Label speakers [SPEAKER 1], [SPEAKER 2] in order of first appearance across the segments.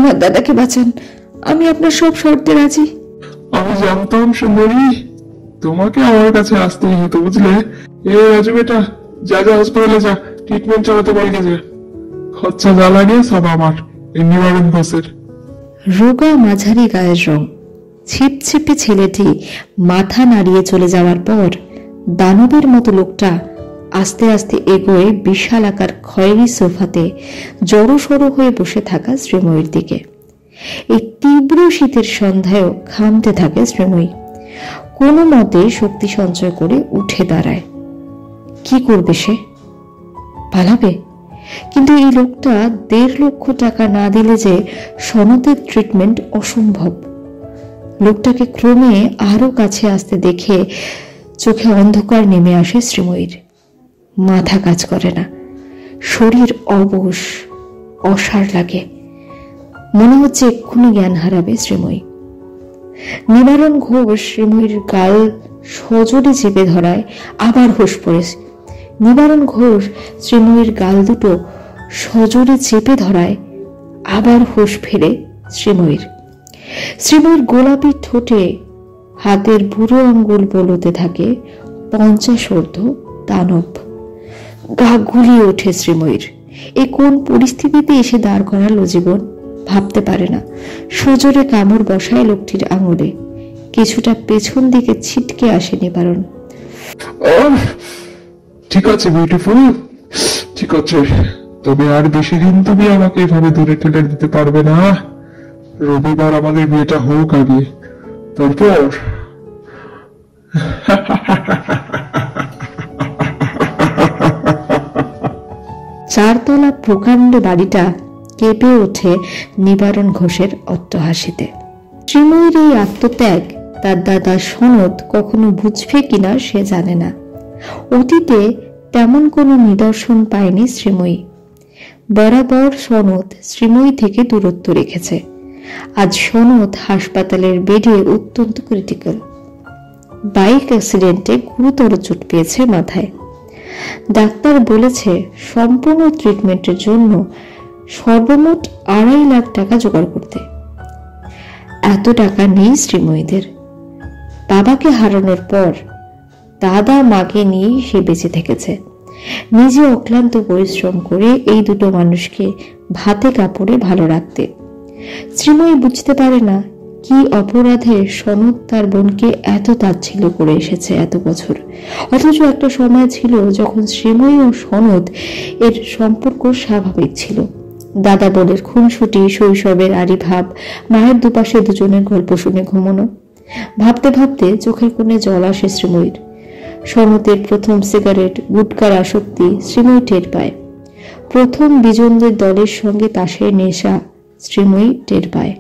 [SPEAKER 1] আমার দাদাকে বাঁচান, আমি আপনার সব শর্তে রাজি।
[SPEAKER 2] আমি জানতাম সুন্দরী, তোমাকে আমার কাছে আসতেই হতো, বুঝলে? রাজু বেটা, যা যা হসপিটালে যা, ট্রিটমেন্ট চালাতে বলকে যা, খরচা যা লাগে সব আমার, এই নিবারণ ঘোষের।
[SPEAKER 1] রোগা মাঝারি গায়ের রং, ছিপছিপে ছেলেটি মাথা নাড়িয়ে চলে যাওয়ার পর দানবের মতো লোকটা আস্তে আস্তে এগোয় বিশাল আকার খয়েরি সোফাতে জড়সড় হয়ে বসে থাকা শ্রীময়ীর দিকে। এই তীব্র শীতের সন্ধ্যায়ও ঘামতে থাকে শ্রীময়ী। কোনো মতে শক্তি সঞ্চয় করে উঠে দাঁড়ায়। কি করবে সে? পালাবে? কিন্তু এই লোকটা 1.5 লক্ষ টাকা না দিলে যে সনদের ট্রিটমেন্ট অসম্ভব। লোকটাকে ক্রমে আরো কাছে আসতে দেখে চোখে অন্ধকার নেমে আসে শ্রীময়ীর। মাথা কাজ করে না, শরীর অবশ, অসাড় লাগে, মনে হচ্ছে এক্ষুনি জ্ঞান হারাবে শ্রীময়ী। নিবারণ ঘোষ শ্রীময়ীর গাল সজোরে চেপে ধরায়, আবার হুঁশ পড়েছে। নিবারণ ঘোষ শ্রীময়ীর গাল দুটো সজোরে চেপে ধরায়, আবার হুঁশ ফেরে শ্রীময়ীর। শ্রীময়ীর গোলাপি ঠোঁটে হাতের বুড়ো আঙ্গুল বলতে থাকে 50 ঊর্ধ্ব দানব। গা গুলিয়ে ওঠে শ্রীময়ীর। এ কোন পরিস্থিতিতে এসে দাঁড় করালো জীবন, ভাবতে পারে না। সজোরে কামড় বসায় লোকটির আঙুলে, কিছুটা পেছন দিকে ছিটকে আসে নিবারণ।
[SPEAKER 2] ঠিক আছে বিউটিফুল, ঠিক আছে, তবে আর বেশি দিন তুমি আমাকে এভাবে দূরে ঠেলে দিতে পারবে না। রবিবার আমাদের বিয়েটা হোক আগে, তারপর।
[SPEAKER 1] চারতলা প্রকাণ্ড বাড়িটা কেঁপে ওঠে নিবারণ ঘোষের অট্টহাসিতে। শ্রীময়ীর এই আত্মত্যাগ তার দাদা সনদ কখনো বুঝবে কিনা সে জানে না। অতীতে তেমন কোনো নিদর্শন পায়নি শ্রীময়ী। বরাবর সনদ শ্রীময়ী থেকে দূরত্ব রেখেছে। আজ সনদ হাসপাতালের বেডে অত্যন্ত ক্রিটিক্যাল। বাইক অ্যাক্সিডেন্টে গুরুতর চোট পেয়েছে মাথায়। ডাক্তার বলেছে সম্পূর্ণ ট্রিটমেন্টের জন্য সর্বমোট 2.5 লাখ টাকা জোগাড় করতে। এত টাকা নেই শ্রীময়ীদের। বাবাকে হারানোর পর দাদা মাকে নিয়ে সে বেঁচে থেকেছে, নিজে অক্লান্ত পরিশ্রম করে এই দুটো মানুষকে ভাতে কাপড়ে ভালো রাখতে। শ্রীময়ী বুঝতে পারে না কি অপরাধে সনদ তার বোনকে এত তাচ্ছিল্য করে এসেছে এত বছর। অথচ একটা সময় ছিল যখন শ্রীময়ী ও সনদ এর সম্পর্ক স্বাভাবিক ছিল। দাদা বোনের খুনসুটি, শৈশবের আড়িভাব, মায়ের দুপাশে দুজনের গল্প শুনে ঘুমানো। ভাবতে ভাবতে চোখের কোণে জল আসে শ্রীময়ীর। সনদের প্রথম সিগারেট, গুটকার আসক্তি শ্রীময়ী টের পায়। প্রথম বিজনদের দলের সঙ্গে তাসের নেশা শ্রীময়ী টের পায়।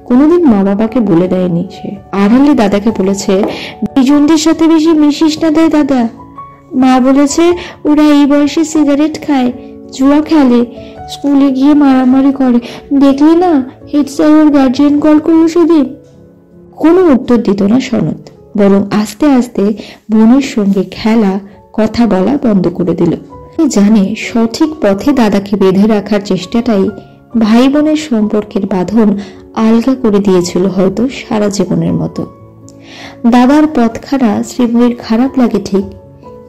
[SPEAKER 1] কোনোদিন মা বাবাকে বলে দেয়নি সে। আড়ালে দাদাকে বলেছে, বিজনদের সাথে বেশি মিশিস না দেয় দাদা। মা বলেছে ওরা এই বয়সে সিগারেট খায়, জুয়া খেলে, স্কুলে গিয়ে মারামারি করে। দেখলি না হেড স্যার ওর গার্জিয়ান কল করলো সেদিন। কোনো উত্তর দিত না সনদ, বরং আস্তে আস্তে বোনের সঙ্গে খেলা, কথা বলা বন্ধ করে দিল। জানে সঠিক পথে দাদাকে বেঁধে রাখার চেষ্টাটাই ভাই বোনের সম্পর্কের বাঁধন আলগা করে দিয়েছিল হয়তো সারা জীবনের মতো। দাদার পথখানা শ্রীময়ীর খারাপ লাগে ঠিক,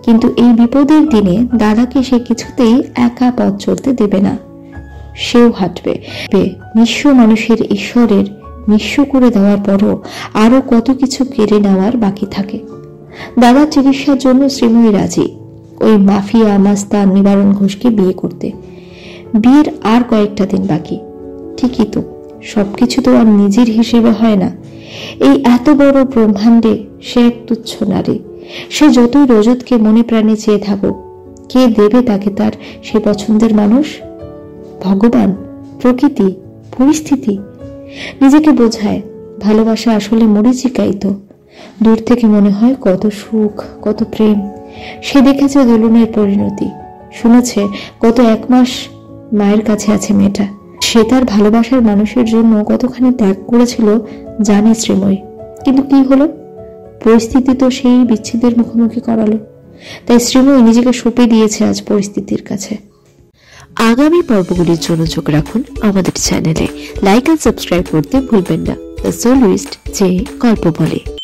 [SPEAKER 1] কিন্তু এই বিপদের দিনে দাদাকে সে কিছুতেই একা পথ চলতে দেবে না। সেও হাঁটবে। নিঃস্ব মানুষের ঈশ্বরের নিঃস্ব করে দেওয়ার পরও আরো কত কিছু কেড়ে নেওয়ার বাকি থাকে। দাদার চিকিৎসার জন্য শ্রীময়ী রাজি, ওই মাফিয়া মাস্তান নিবারণ ঘোষকে বিয়ে করতে। বিয়ের আর কয়েকটা দিন বাকি। ঠিকই তো, সবকিছু তো আর নিজের হিসেবে হয় না। এই এত বড় ব্রহ্মাণ্ডে সে এক তুচ্ছ নারী। সে যতই রজতকে মনে প্রাণে চেয়ে থাকুক, কে দেবে তাকে তার সে পছন্দের মানুষ? ভগবান, প্রকৃতি, পরিস্থিতি? নিজেকে বোঝায় ভালোবাসা আসলে মরীচিকাই তো। দূর থেকে মনে হয় কত সুখ, কত প্রেম। সে দেখেছে দোলনের পরিণতি, শুনেছে গত 1 মাস মায়ের কাছে আছে মেয়েটা। সে তার ভালোবাসার মানুষের জন্য কতখানি ত্যাগ করেছিল জানে শ্রীময়ী। কিন্তু কি হলো? পরিস্থিতি তো সেই বিচ্ছেদের মুখোমুখি করালো। তাই শ্রীময়ী নিজেকে সঁপে দিয়েছে আজ পরিস্থিতির কাছে। আগামী পর্বগুলির জন্য চোখ রাখুন আমাদের চ্যানেলে। লাইক এন্ড সাবস্ক্রাইব করতে ভুলবেন না। দ্য সোলুইস্ট যে গল্প বলে।